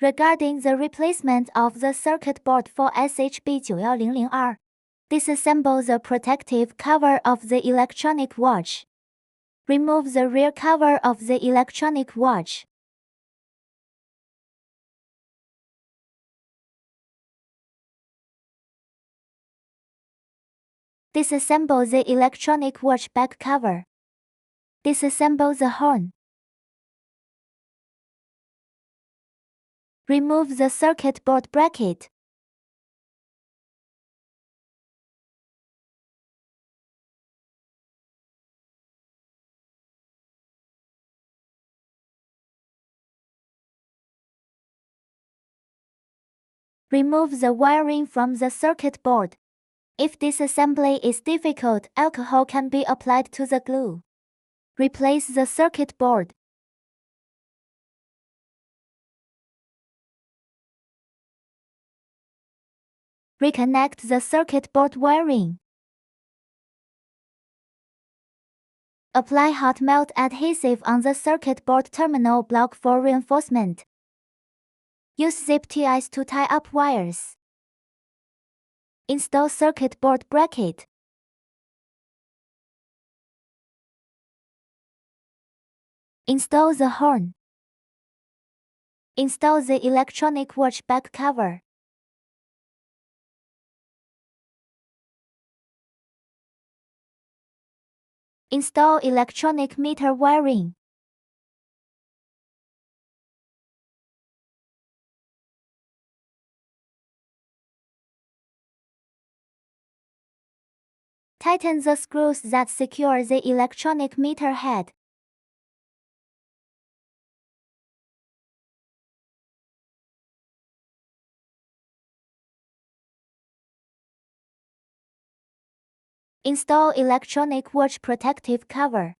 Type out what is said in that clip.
Regarding the replacement of the circuit board for SH-B9100R, disassemble the protective cover of the electronic watch. Remove the rear cover of the electronic watch. Disassemble the electronic watch back cover. Disassemble the horn. Remove the circuit board bracket. Remove the wiring from the circuit board. If disassembly is difficult, alcohol can be applied to the glue. Replace the circuit board. Reconnect the circuit board wiring. Apply hot melt adhesive on the circuit board terminal block for reinforcement. Use zip ties to tie up wires. Install circuit board bracket. Install the horn. Install the electronic watch back cover. Install electronic meter wiring. Tighten the screws that secure the electronic meter head. Install electronic watch protective cover.